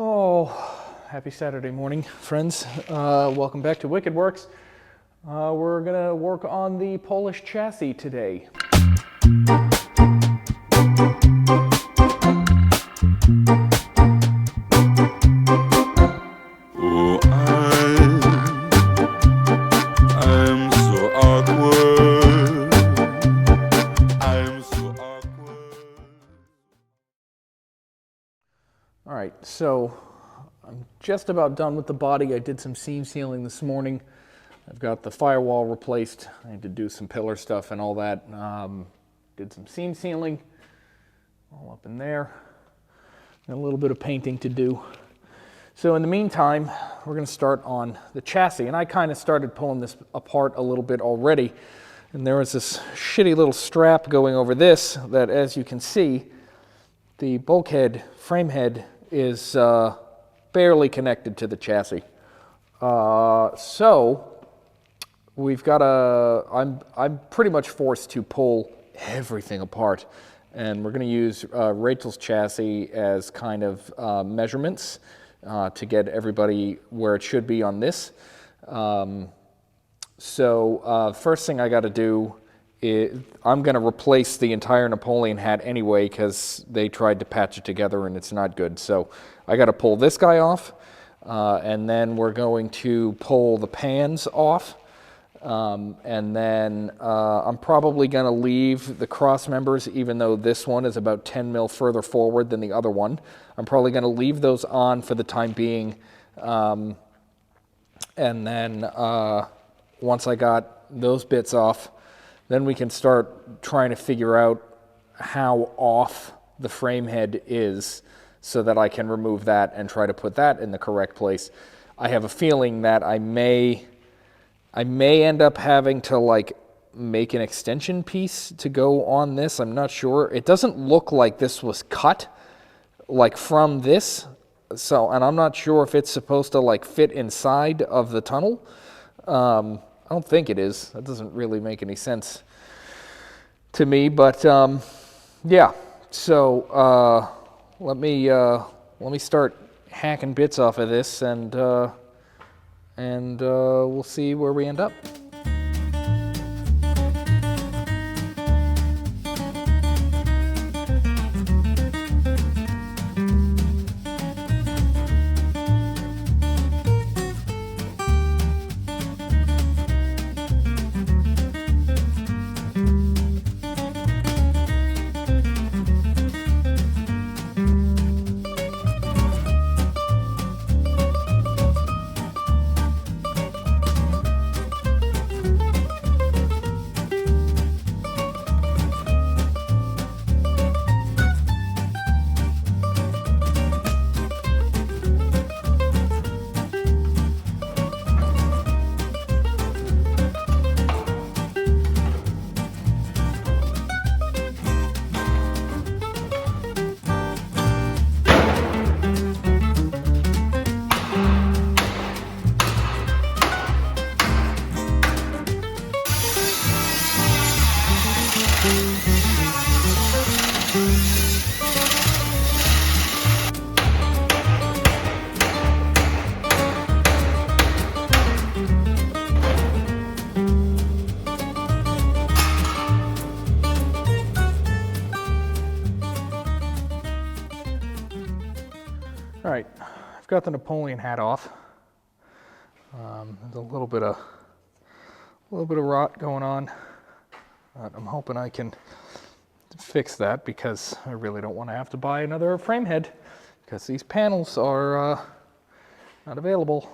Oh, happy Saturday morning, friends. Welcome back to Wicked Works. We're gonna work on the Polish chassis today. Oh, I'm so awkward. I'm so awkward. All right, so I'm just about done with the body. I did some seam sealing this morning. I've got the firewall replaced. I had to do some pillar stuff and all that. Did some seam sealing, all up in there. And a little bit of painting to do. So in the meantime, we're going to start on the chassis. And I kind of started pulling this apart a little bit already. And there was this shitty little strap going over this that, as you can see, the bulkhead frame head is barely connected to the chassis. So we've got I'm pretty much forced to pull everything apart. And we're going to use Rachel's chassis as kind of measurements to get everybody where it should be on this. First thing I got to do is I'm going to replace the entire Napoleon hat anyway because they tried to patch it together and it's not good. So I got to pull this guy off and then we're going to pull the pans off. And then I'm probably going to leave the cross members, even though this one is about 10 mil further forward than the other one. I'm probably going to leave those on for the time being. And then once I got those bits off, then we can start trying to figure out how off the frame head is so that I can remove that and try to put that in the correct place. I have a feeling that I may end up having to like make an extension piece to go on this. I'm not sure. It doesn't look like this was cut like from this. So, and I'm not sure if it's supposed to like fit inside of the tunnel. I don't think it is. That doesn't really make any sense to me, but yeah. So let me start hacking bits off of this and we'll see where we end up. All right, I've got the Napoleon hat off. There's a little bit of rot going on. I'm hoping I can fix that because I really don't want to have to buy another frame head because these panels are not available.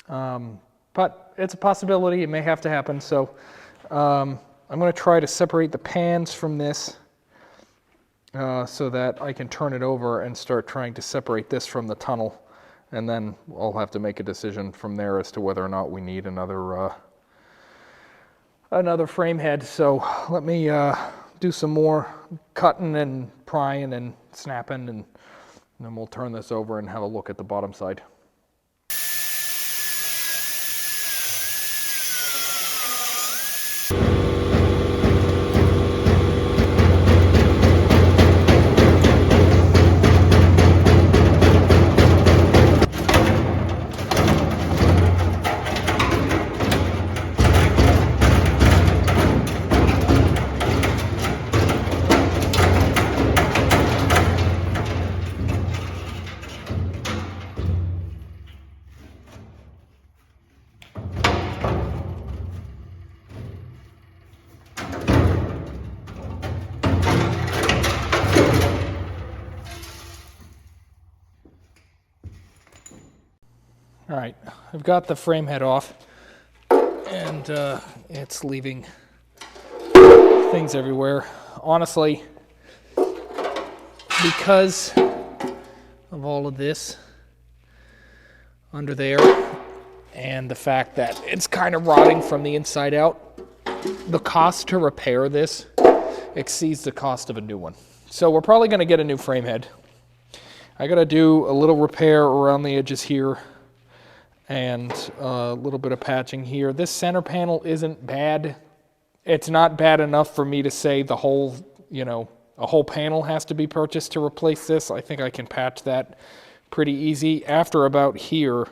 But it's a possibility. It may have to happen. So I'm going to try to separate the pans from this. So that I can turn it over and start trying to separate this from the tunnel, and then I'll have to make a decision from there as to whether or not we need another frame head. So let me do some more cutting and prying and snapping, and then we'll turn this over and have a look at the bottom side. All right, I've got the frame head off, and it's leaving things everywhere. Honestly, because of all of this under there, and the fact that it's kind of rotting from the inside out, the cost to repair this exceeds the cost of a new one. So we're probably going to get a new frame head. I got to do a little repair around the edges here and a little bit of patching here. This center panel isn't bad. It's not bad enough for me to say the whole, a whole panel has to be purchased to replace this. I think I can patch that pretty easy. After about here,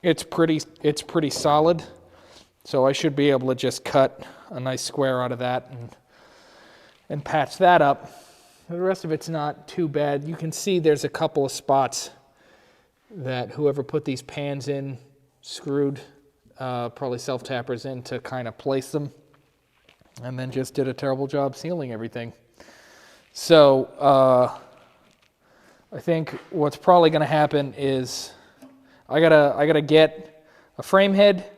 it's pretty solid. So I should be able to just cut a nice square out of that and patch that up. The rest of it's not too bad. You can see there's a couple of spots that whoever put these pans in screwed, probably self-tappers in to kind of place them, and then just did a terrible job sealing everything. So I think what's probably going to happen is I gotta get a frame head,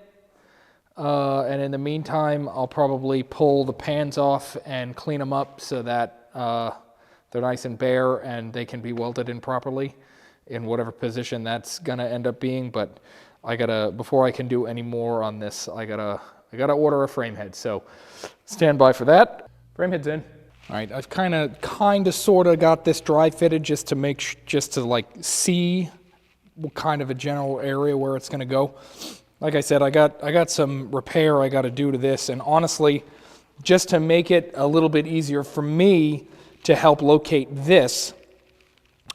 and in the meantime I'll probably pull the pans off and clean them up so that they're nice and bare and they can be welded in properly in whatever position that's gonna end up being. But before I can do any more on this, I gotta order a frame head. So stand by for that. Frame head's in. All right, I've kind of sort of got this dry fitted just to like see what kind of a general area where it's gonna go. Like I said, I got some repair I got to do to this, and honestly, just to make it a little bit easier for me to help locate this,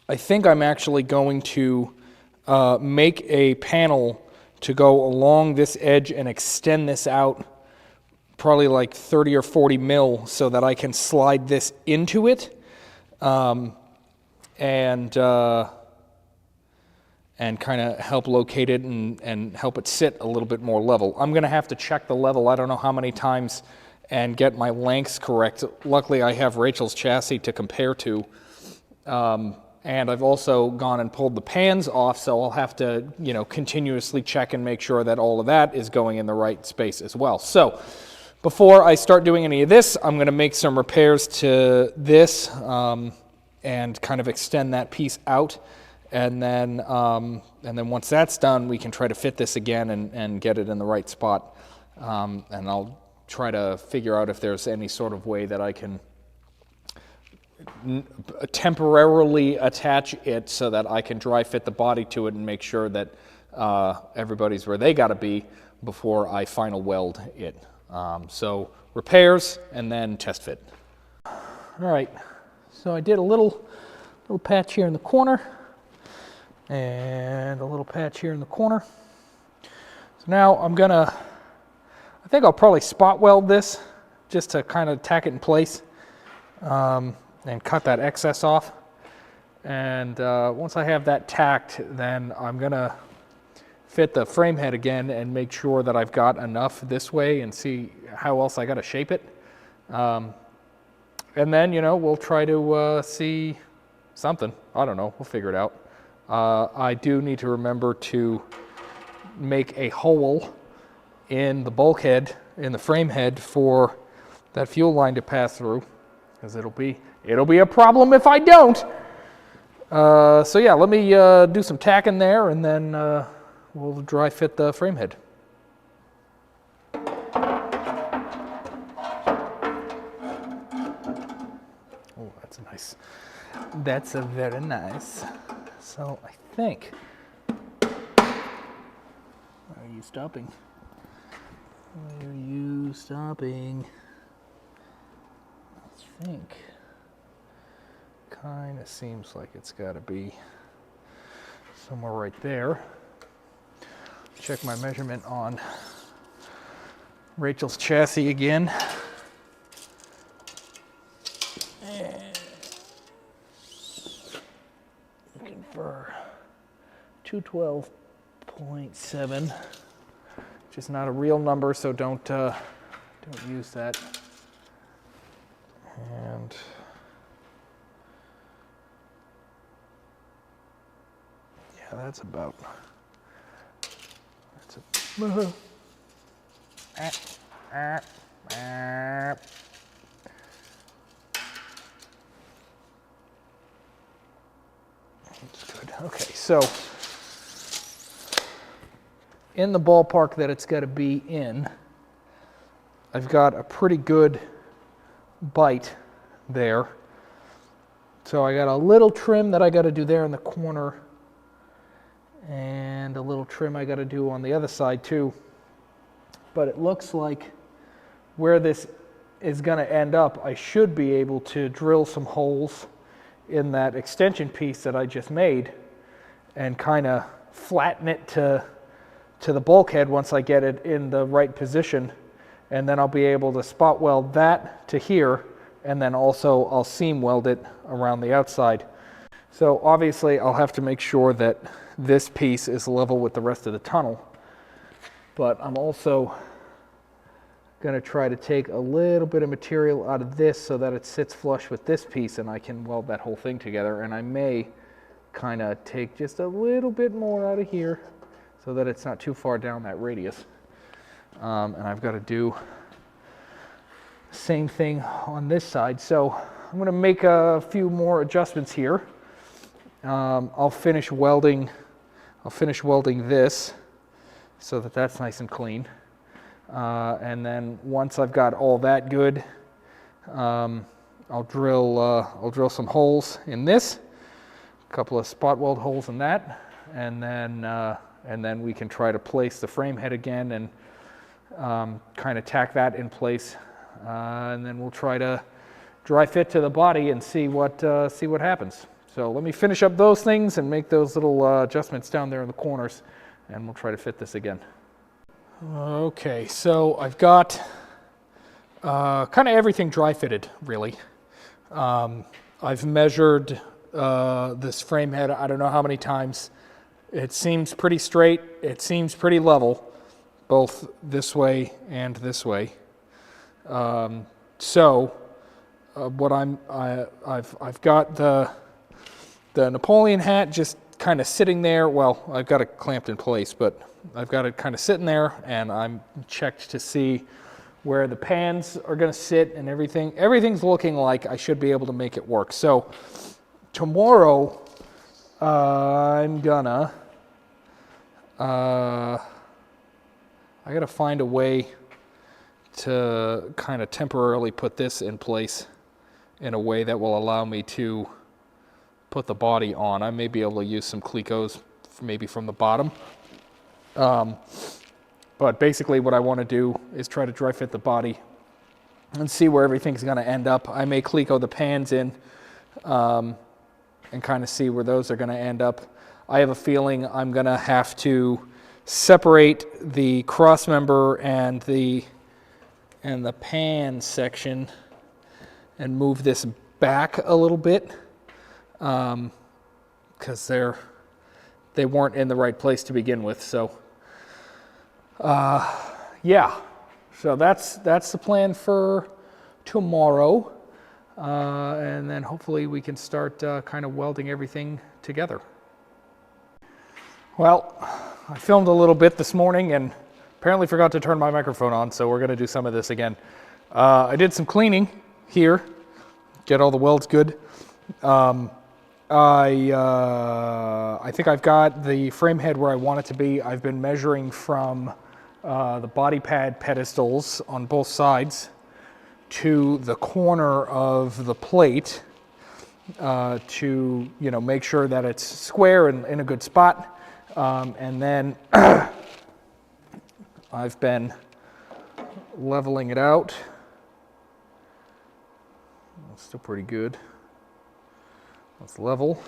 I think I'm actually going to make a panel to go along this edge and extend this out probably like 30 or 40 mil so that I can slide this into it and kind of help locate it and help it sit a little bit more level. I'm going to have to check the level I don't know how many times and get my lengths correct. Luckily, I have Rachel's chassis to compare to. And I've also gone and pulled the pans off, so I'll have to, continuously check and make sure that all of that is going in the right space as well. So before I start doing any of this, I'm going to make some repairs to this and kind of extend that piece out. And then once that's done, we can try to fit this again and get it in the right spot. And I'll try to figure out if there's any sort of way that I can temporarily attach it so that I can dry fit the body to it and make sure that everybody's where they got to be before I final weld it. So repairs and then test fit. All right, so I did a little patch here in the corner and a little patch here in the corner. So now I think I'll probably spot weld this just to kind of tack it in place and cut that excess off. And once I have that tacked, then I'm gonna fit the frame head again and make sure that I've got enough this way and see how else I gotta shape it. And then, we'll try to see something. I don't know, we'll figure it out. I do need to remember to make a hole in the bulkhead, in the frame head, for that fuel line to pass through, because it'll be a problem if I don't. So yeah, let me do some tacking there, and then we'll dry fit the frame head. Oh, that's nice. That's a very nice. So I think, are you stopping? Why are you stopping? I think, kind of seems like it's got to be somewhere right there. Check my measurement on Rachel's chassis again. And looking for 212.7, which is not a real number, so don't use that. And yeah, that's about That's good. Okay, so in the ballpark that it's got to be in, I've got a pretty good bite there. So I got a little trim that I got to do there in the corner, and a little trim I got to do on the other side too. But it looks like where this is going to end up, I should be able to drill some holes in that extension piece that I just made and kind of flatten it to the bulkhead once I get it in the right position. And then I'll be able to spot weld that to here, and then also I'll seam weld it around the outside. So obviously I'll have to make sure that this piece is level with the rest of the tunnel, but I'm also going to try to take a little bit of material out of this so that it sits flush with this piece and I can weld that whole thing together. And I may kind of take just a little bit more out of here so that it's not too far down that radius. And I've got to do the same thing on this side. So I'm going to make a few more adjustments here. I'll finish welding this so that that's nice and clean. And then once I've got all that good, I'll drill some holes in this, a couple of spot weld holes in that, and then we can try to place the frame head again and kind of tack that in place, and then we'll try to dry fit to the body and see what happens. So let me finish up those things and make those little adjustments down there in the corners, and we'll try to fit this again. Okay, so I've got kind of everything dry fitted, really. I've measured this frame head I don't know how many times. It seems pretty straight, it seems pretty level, both this way and this way. I've got the Napoleon hat just kind of sitting there. Well, I've got it clamped in place, but I've got it kind of sitting there, and I'm checked to see where the pans are going to sit and everything. Everything's looking like I should be able to make it work. So tomorrow, I'm gonna, I gotta find a way to kind of temporarily put this in place in a way that will allow me to put the body on. I may be able to use some Clecos maybe from the bottom. But basically what I want to do is try to dry fit the body and see where everything's going to end up. I may Cleco the pans in and kind of see where those are going to end up. I have a feeling I'm going to have to separate the cross member and the pan section and move this back a little bit because they weren't in the right place to begin with. So yeah, so that's the plan for tomorrow, and then hopefully we can start kind of welding everything together. Well, I filmed a little bit this morning and apparently forgot to turn my microphone on, so we're going to do some of this again. I did some cleaning here, get all the welds good. I think I've got the frame head where I want it to be. I've been measuring from the body pad pedestals on both sides to the corner of the plate to make sure that it's square and in a good spot. And then I've been leveling it out. It's still pretty good. It's level,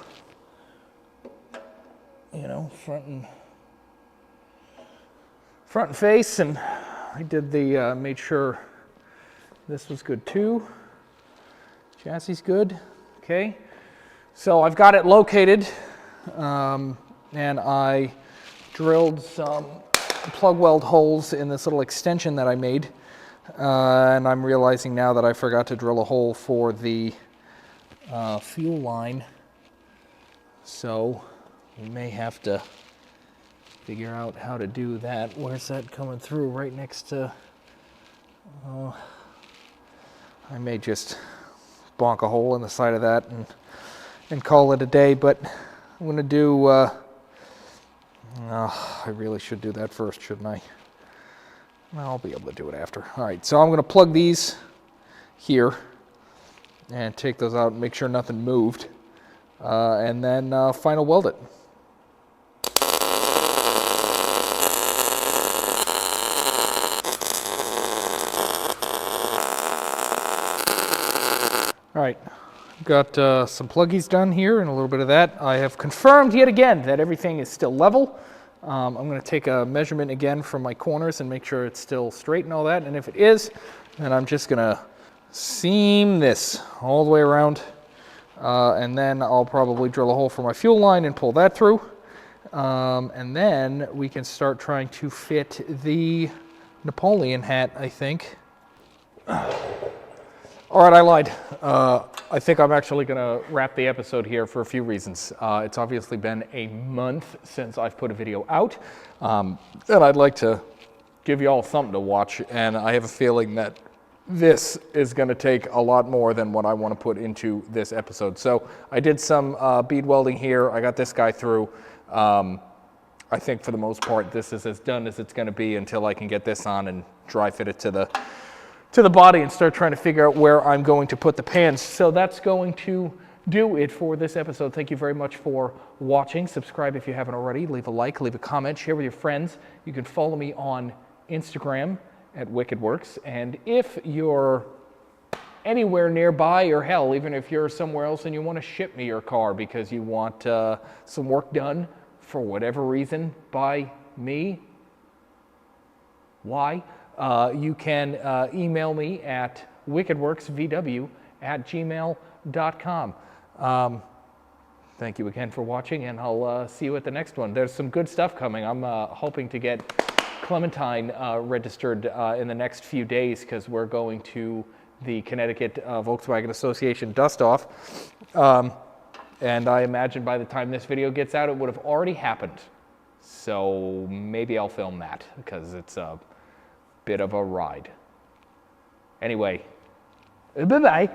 front and face, and I did the made sure this was good too. Chassis good. Okay, so I've got it located, and I drilled some plug weld holes in this little extension that I made, and I'm realizing now that I forgot to drill a hole for the fuel line, so we may have to figure out how to do that. Where's that coming through? Right next to... I may just bonk a hole in the side of that and call it a day, but I'm going to do... I really should do that first, shouldn't I? Well, I'll be able to do it after. All right, so I'm going to plug these here and take those out and make sure nothing moved, and then final weld it. All right, got some pluggies done here and a little bit of that. I have confirmed yet again that everything is still level. I'm going to take a measurement again from my corners and make sure it's still straight and all that. And if it is, then I'm just going to seam this all the way around. And then I'll probably drill a hole for my fuel line and pull that through. And then we can start trying to fit the Napoleon hat, I think. All right, I lied. I think I'm actually going to wrap the episode here for a few reasons. It's obviously been a month since I've put a video out, and I'd like to give you all something to watch, and I have a feeling that this is going to take a lot more than what I want to put into this episode. So I did some bead welding here. I got this guy through. I think for the most part, this is as done as it's going to be until I can get this on and dry fit it to the body and start trying to figure out where I'm going to put the pans. So that's going to do it for this episode. Thank you very much for watching. Subscribe if you haven't already. Leave a like, leave a comment, share with your friends. You can follow me on Instagram at WickedWorks. And if you're anywhere nearby, or hell, even if you're somewhere else and you want to ship me your car because you want some work done for whatever reason by me, why? You can email me at wickedworksvw@gmail.com. Thank you again for watching, and I'll see you at the next one. There's some good stuff coming. I'm hoping to get Clementine registered in the next few days because we're going to the Connecticut Volkswagen Association dust-off. And I imagine by the time this video gets out, it would have already happened. So maybe I'll film that because it's a bit of a ride. Anyway, bye-bye.